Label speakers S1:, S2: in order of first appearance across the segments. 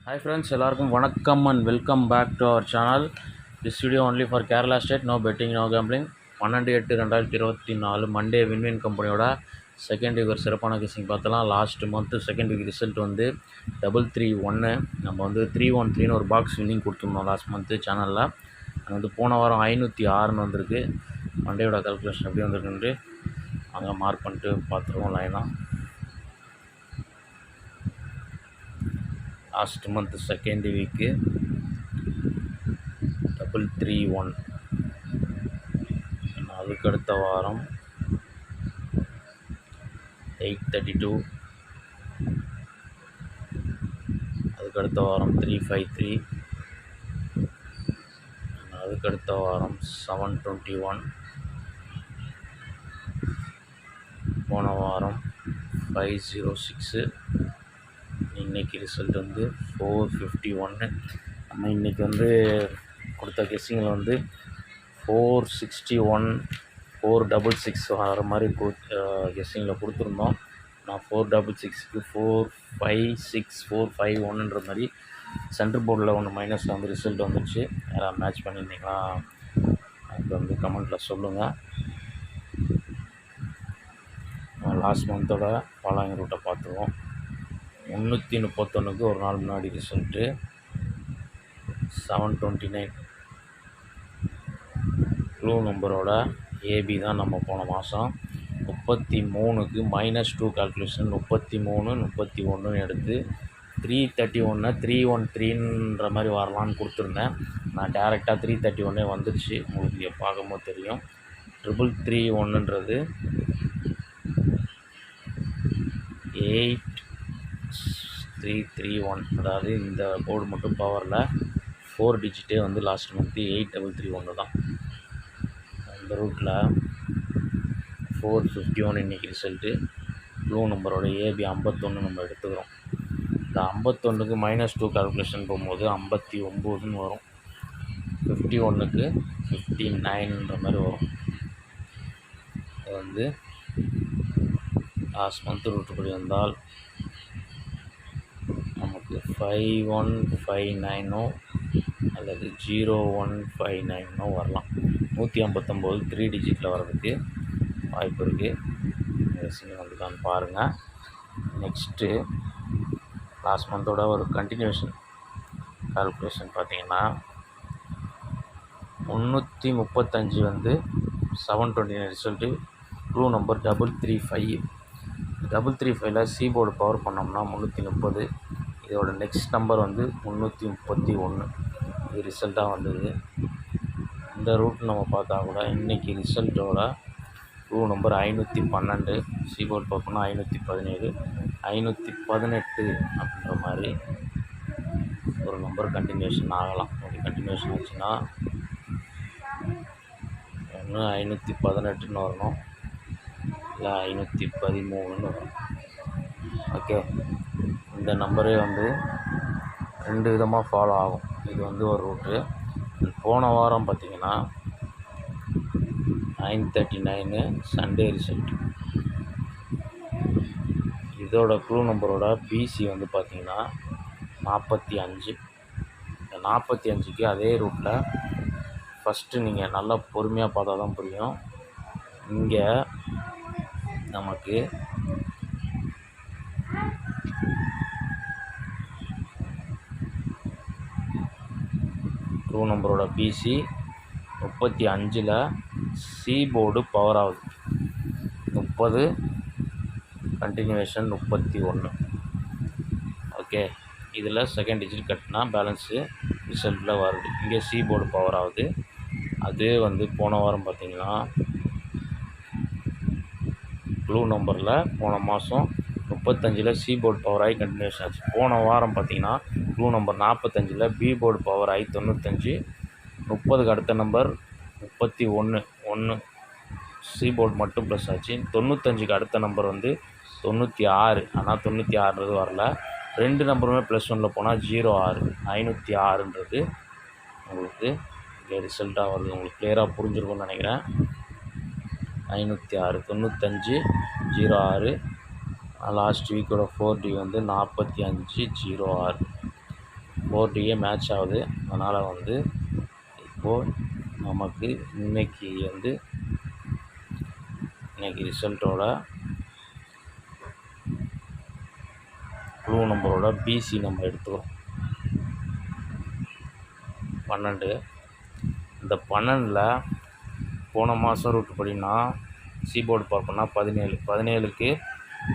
S1: Hi friends, எல்லாருக்கும் வணக்கம் and welcome back to our channel. This video only for Kerala State, no betting, no gambling. 12/8/2024 Monday win win கம்பெனியோட second week ஒரு சிறப்பான கேசிங் பார்த்தலாம். Last month second week result வந்து 331. நம்ம வந்து 313 ஒரு பாக்ஸ் வின்னிங் கொடுத்துருந்தோம் லாஸ்ட் மந்த்து சேனலில். அது வந்து போன வாரம் 506 வந்திருக்கு. மண்டேயோட கால்குலேஷன் எப்படி வந்திருக்குன்ட்டு அங்கே மார்க் பண்ணிட்டு பார்த்துருவோம் லைனாக. Last month second week 331. அதுக்கடுத்த வாரம் 832. அதுக்கடுத்த வாரம் 353. அதுக்கடுத்த வாரம் 721. போன வாரம் 506. இன்றைக்கி ரிசல்ட் வந்து 451. நம்ம இன்றைக்கி வந்து கொடுத்த கெஸ்ஸிங்கில் வந்து 461 466 வர மாதிரி கெஸ்ஸிங்கில் கொடுத்துருந்தோம். நான் 466க்கு 456 451ன்ற மாதிரி சென்டர் போர்டில் ஒன்று மைனஸில் வந்து ரிசல்ட் வந்துடுச்சு. யாராவது மேட்ச் பண்ணியிருந்தீங்களா அது வந்து கமெண்ட்டில் சொல்லுங்கள். லாஸ்ட் மந்தோட ஃபாலோயிங் ரூட்டை பார்த்துருவோம். 331க்கு ஒரு நாள் முன்னாடி ரிசல்ட்டு 729. க்ளூ நம்பரோட ஏபி தான் நம்ம போன மாதம் 33க்கு -2 கால்குலேஷன் 33 31 எடுத்து 331 313ன்ற மாதிரி வரலான்னு கொடுத்துருந்தேன். நான் டேரெக்டாக 331 வந்துடுச்சு. உங்களுக்கு இங்கே பார்க்கும்போது தெரியும். 331ன்றது 8331. அதாவது இந்த கோடு மட்டும் பவரில் 4 டிஜிட்டே வந்து லாஸ்ட் மந்த்து 8331 தான். இந்த ரூட்டில் 451 இன்றைக்கி ரிசல்ட்டு. ப்ளூ நம்பரோட ஏபி 51 நம்ம எடுத்துக்கிறோம். இந்த 51க்கு -2 கால்குலேஷன் போகும்போது 59ன்னு வரும். 51க்கு 59ன்ற மாதிரி வரும். இது வந்து லாஸ்ட் மந்த்து ரூட்டுப்படி வந்தால் நமக்கு 5159 அல்லது 0159 வரலாம். 159 3 டிஜிட்டில் வர்றதுக்கு வாய்ப்பு இருக்குது. சின்ன வந்துதான் பாருங்கள். நெக்ஸ்ட்டு லாஸ்ட் மந்தோட ஒரு கண்டினியூஷன் கால்குலேஷன் பார்த்திங்கன்னா 335 வந்து 729 ரிசல்ட்டு. Blue number 335. 335ல் சி போர்டு பவர் பண்ணோம்னா 330. இதோட நெக்ஸ்ட் நம்பர் வந்து 331. இது ரிசல்ட்டாக வந்தது. இந்த ரூட் நம்ம பார்த்தா கூட இன்றைக்கி ரிசல்ட்டோட ப்ளூ நம்பர் 512. சி போர்டு பார்க்கணும்னா 517 518 அப்படின்ற மாதிரி ஒரு நம்பர் கண்டினியூஷன் ஆகலாம். அப்படி கண்டினியூஷன் ஆச்சுன்னா ஒன்று 518ன்னு வரணும், இல்லை 513ன்னு வரும். ஓகே, இந்த நம்பரே வந்து 2 விதமாக ஃபாலோ ஆகும். இது வந்து ஒரு ரூட்டு. போன வாரம் பார்த்திங்கன்னா 939 சண்டே ரிசல்ட். இதோட க்ளூ நம்பரோட பிசி வந்து பார்த்திங்கன்னா 45. இந்த 45க்கு அதே ரூட்டில் ஃபஸ்ட்டு நீங்கள் நல்லா பொறுமையாக பார்த்தா தான் புரியும். இங்கே நமக்கு க்ளூ நம்பரோட பிசி 35ல் சி போர்டு பவர் ஆகுது 30 கண்டினியூவேஷன் 31. ஓகே, இதில் செகண்ட் டிஜிட் கட்டினா பேலன்ஸு ரிசல்ட்டில் வருது. இங்கே சி போர்டு பவர் ஆகுது. அதே வந்து போன வாரம் பார்த்திங்கன்னா ப்ளூ நம்பரில் போன மாதம் 35ல் சி போர்டு பவர் ஆகி கண்டினியூஷன் ஆச்சு. போன வாரம் பார்த்திங்கன்னா ப்ளூ நம்பர் 45ல் பி போர்டு பவர் ஆகி 95. 30க்கு அடுத்த நம்பர் 31 சி போர்டு மட்டும் ப்ளஸ் ஆச்சு. 95க்கு அடுத்த நம்பர் வந்து 96. ஆனால் 96ன்றது வரல. 2 நம்பருமே +1ல் போனால் 06. 506ன்றது உங்களுக்கு இங்கே ரிசல்ட்டாக வருது. உங்களுக்கு கிளியராக புரிஞ்சிருக்கும்னு நினைக்கிறேன். 506 95 06. லாஸ்ட் வீக்கோட 4D வந்து 45 06. போர்டையே மேட்ச் ஆகுது. அதனால் வந்து இப்போது நமக்கு இன்றைக்கி ரிசல்ட்டோட க்ளூ நம்பரோட பிசி நம்ம எடுத்துக்கிறோம் 12. இந்த 12ல் போன மாதம் ரூட்டு படினா சீபோர்டு பார்ப்போம்னா 17, 17க்கு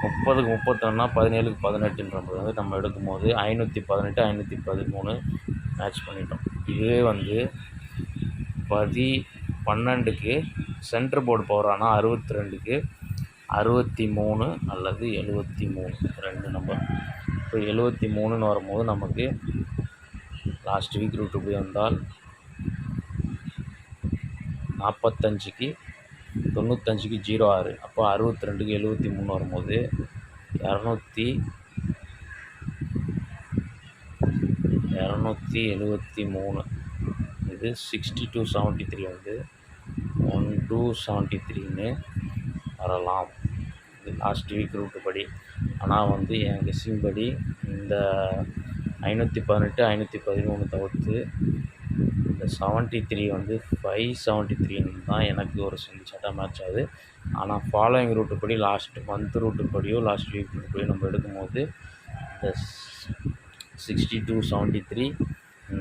S1: 30க்கு 31னா 17க்கு 18ன்றது வந்து நம்ம எடுக்கும்போது 518 513 மேட்ச் பண்ணிட்டோம். இதுவே வந்து 12க்கு சென்ட்ரு போர்டு பவரானா 62க்கு 63 அல்லது 73 2 நம்பர். இப்போ 73ன்னு வரும்போது நமக்கு லாஸ்ட் வீக் ரூட்டு போய் வந்தால் 45க்கு 95க்கு 06, அப்போ 62க்கு 73 வரும்போது 273. இது 6273 வந்து 1273ன்னு வரலாம். இது லாஸ்ட் வீக் ரூட்டு படி. ஆனால் வந்து என் கெஸ்ஸிங் படி இந்த 518 513 தவிர்த்து இந்த 73 வந்து 573 தான் எனக்கு ஒரு சென்சாட்டாக மேட்ச் ஆகுது. ஆனால் ஃபாலோயிங் ரூட்டு படி லாஸ்ட் மந்த் ரூட்டு படியோ லாஸ்ட் வீக் ரூட்டு படியோ நம்ம எடுக்கும்போது இந்த 6273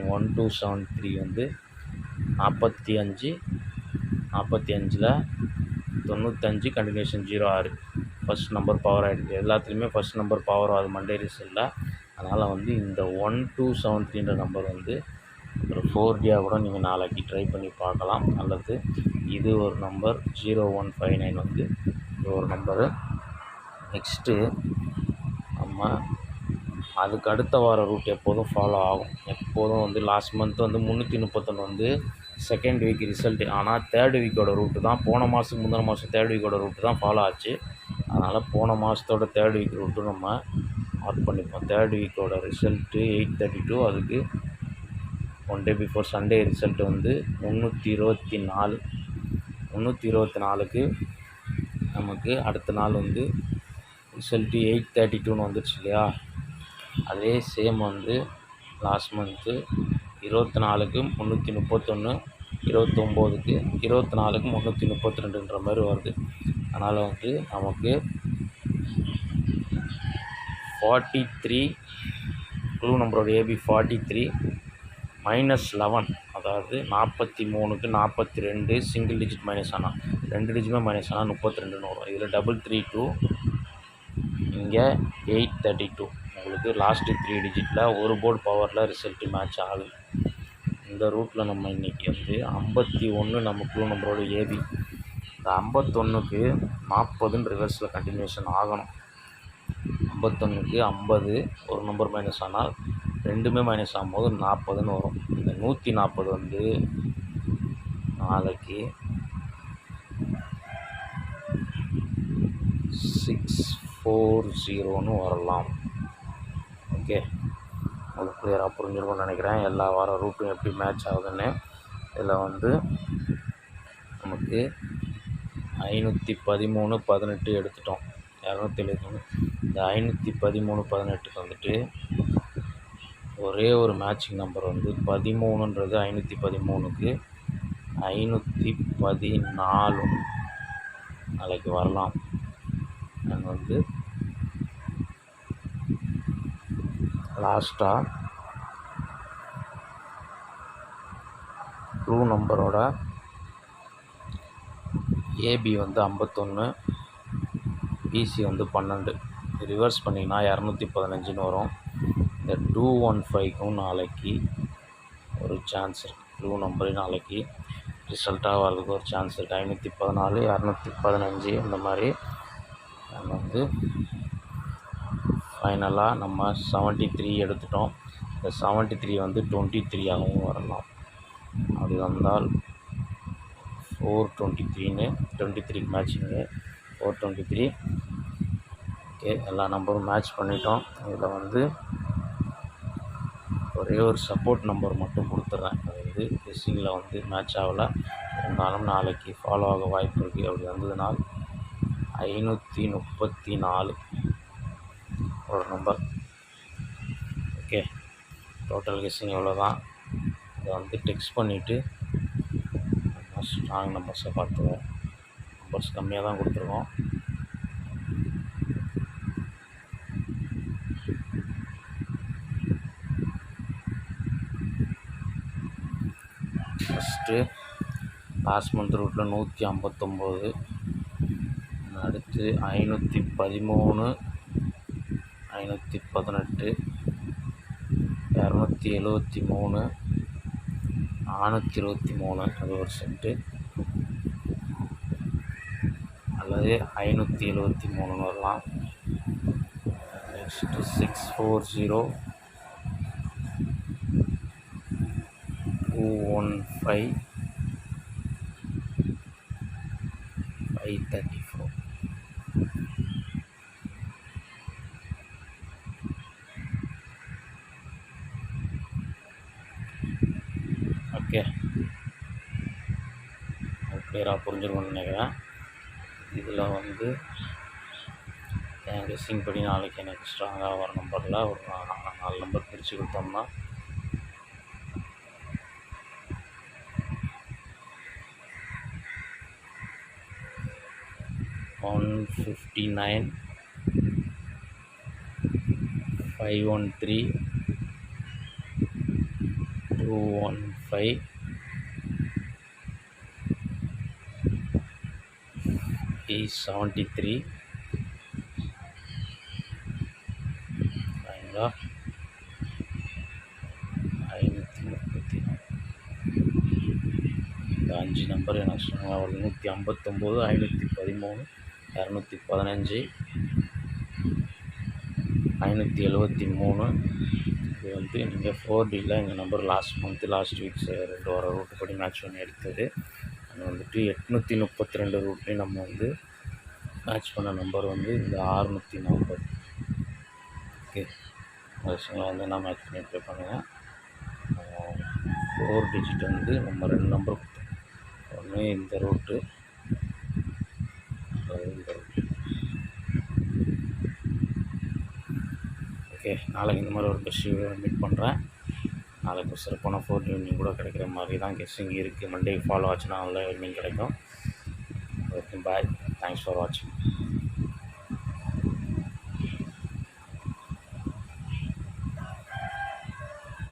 S1: 1273 வந்து 45 45ல் 95 கண்டினியூஷன் 06 ஃபஸ்ட் நம்பர் பவர் ஆகிடுது. எல்லாத்துலேயுமே ஃபஸ்ட் நம்பர் பவர் ஆகுது மண்டே ரிசல்ட்டில். அதனால் வந்து இந்த 1273ன்ற நம்பர் வந்து ஒரு 4டியாக கூட நீங்கள் நாளைக்கு ட்ரை பண்ணி பார்க்கலாம். அல்லது இது ஒரு நம்பர் 0159 வந்து இது ஒரு நம்பரு. நெக்ஸ்ட்டு நம்ம அதுக்கு அடுத்த வார ரூட் எப்போதும் ஃபாலோ ஆகும். எப்போதும் வந்து லாஸ்ட் மந்த் வந்து 331 வந்து செகண்ட் வீக் ரிசல்ட்டு. ஆனால் தேர்ட் வீக்கோட ரூட்டு தான் போன மாதம் முந்தின மாதம் தேர்ட் வீக்கோட ரூட்டு தான் ஃபாலோ ஆச்சு. அதனால் போன மாதத்தோட தேர்ட் வீக் ரூட்டு நம்ம மார்க் பண்ணிப்போம். தேர்ட் வீக்கோட ரிசல்ட்டு 832. அதுக்கு 1 டே பிஃபோர் சண்டே ரிசல்ட் வந்து 324. 324க்கு நமக்கு அடுத்த நாள் வந்து ரிசல்ட்டு 832ன்னு வந்துடுச்சு இல்லையா. அதே சேம் வந்து லாஸ்ட் மந்த்து 24க்கு 331, 29க்கு 24க்கு 332ன்ற மாதிரி வருது. அதனால் வந்து நமக்கு 43 க்ளூ நம்பரோட ஏபி 43 -11, அதாவது 43க்கு 42 சிங்கிள் டிஜிட் மைனஸ் ஆனால் 2 டிஜிட்டுமே மைனஸ் ஆனால் 32ன்னு வரும். இதில் 332, இங்கே 832. உங்களுக்கு லாஸ்ட்டு 3 டிஜிட்டில் ஒரு போர்டு பவரில் ரிசல்ட்டு மேட்ச் ஆகுது. இந்த ரூட்டில் நம்ம இன்றைக்கி வந்து 51 நம்ம க்ளூ நம்பரோட ஏபி. இந்த 51க்கு 40ன்னு ரிவர்ஸில் கண்டினியூஷன் ஆகணும். 51க்கு 50 ஒரு நம்பர் மைனஸ் ஆனால் ரெண்டுமே மைனஸ் ஆகும்போது 40ன்னு வரும். இந்த 140 வந்து நாளைக்கு 640ன்னு வரலாம். ஓகே, உங்களுக்கு கிளியராக புரிஞ்சிருக்கும்னு நினைக்கிறேன். எல்லா வார ரூட்டும் எப்படி மேட்ச் ஆகுதுன்னு. இதில் வந்து நமக்கு 513 18 எடுத்துட்டோம். 273. இந்த 513 18க்கு வந்துட்டு ஒரே ஒரு மேட்சிங் நம்பர் வந்து 13ன்றது 513க்கு 514 நாளைக்கு வரலாம். நாங்கள் வந்து லாஸ்ட்டாக க்ளூ நம்பரோட ஏபி வந்து 51, பிசி வந்து 12. ரிவர்ஸ் பண்ணிங்கன்னா 215ன்னு வரும். இந்த 215க்கும் நாளைக்கு ஒரு சான்ஸ் இருக்குது. க்ளூ நம்பரு நாளைக்கு ரிசல்ட்டாக வர்றதுக்கு ஒரு சான்ஸ் இருக்குது. 514 215 இந்த மாதிரி. நம்ம வந்து ஃபைனலாக நம்ம 73 எடுத்துட்டோம். இந்த 73 வந்து 23ஆகவும் வரலாம். அப்படி வந்தால் 423ன்னு 23க்கு மேட்சிங்கு 423. ஓகே, எல்லா நம்பரும் மேட்ச் பண்ணிட்டோம். இதில் வந்து ஒரே ஒரு சப்போர்ட் நம்பர் மட்டும் கொடுத்துட்றேன். அது வந்து கெஸ்ஸிங்கில் வந்து மேட்ச் ஆகலை, இருந்தாலும் நாளைக்கு ஃபாலோ ஆக வாய்ப்பு இருக்குது. அப்படி வந்ததுனால் 534 ஒரு நம்பர். ஓகே, டோட்டல் கெஸ்ஸிங் எவ்வளோ தான். இதை வந்து டெக்ஸ்ட் பண்ணிவிட்டு ஸ்ட்ராங் நம்பர்ஸை பார்த்துவோம். நம்பர்ஸ் கம்மியாக தான் கொடுத்துருக்கோம். ஃபஸ்ட்டு லாஸ்ட் மந்த் ரூட்டில் 159, அடுத்து 513, 518, 273, 423 அது ஒரு செட்டு, அல்லது 573 வரலாம். நெக்ஸ்ட்டு 640, 215, 534. ஓகே, கிளியராக புரிஞ்சுக்கணும்னு நினைக்கிறேன். இதில் வந்து என் கெஸ்ஸிங் படி நாளைக்கு எனக்கு ஸ்ட்ராங்காக வர நம்பரில் ஒரு 4 நம்பர் பிரித்து கொடுத்தோம்னா 159, 513, 215, 873, இந்த 5 நம்பர் எனக்கு சொன்னாங்க. ஒரு 159, 513, 215, 573. இது வந்து நீங்கள் 4Dயில் எங்கள் நம்பர் லாஸ்ட் வீக்ஸ் 2 வாரம் ரூட்டு படி மேட்ச் பண்ணி எடுத்தது. அது வந்துட்டு 832 ரூட்லேயும் நம்ம வந்து மேட்ச் பண்ண நம்பர் வந்து இந்த 640. ஓகே, அந்த விஷயங்களை வந்து நான் மேட்ச் பண்ணி ப்ளே பண்ணுங்கள். 4 டிஜிட் வந்து நம்ம 2 நம்பர் கொடுத்தோம். ஒன்று இந்த ரூட்டு, இந்த ரூட்டு. ஓகே, நாளைக்கு இந்த மாதிரி ஒரு பெஸ்ட் மீட் பண்ணுறேன். நாளைக்கு ஒரு சிறப்பான 4 வின்னிங் கூட கிடைக்கிற மாதிரி தான் கெஸ்ஸிங் இருக்குது. மண்டே ஃபாலோ ஆச்சுன்னா நல்ல வின்னிங் கிடைக்கும். Okay, bye. தேங்க்ஸ் ஃபார் வாட்சிங்.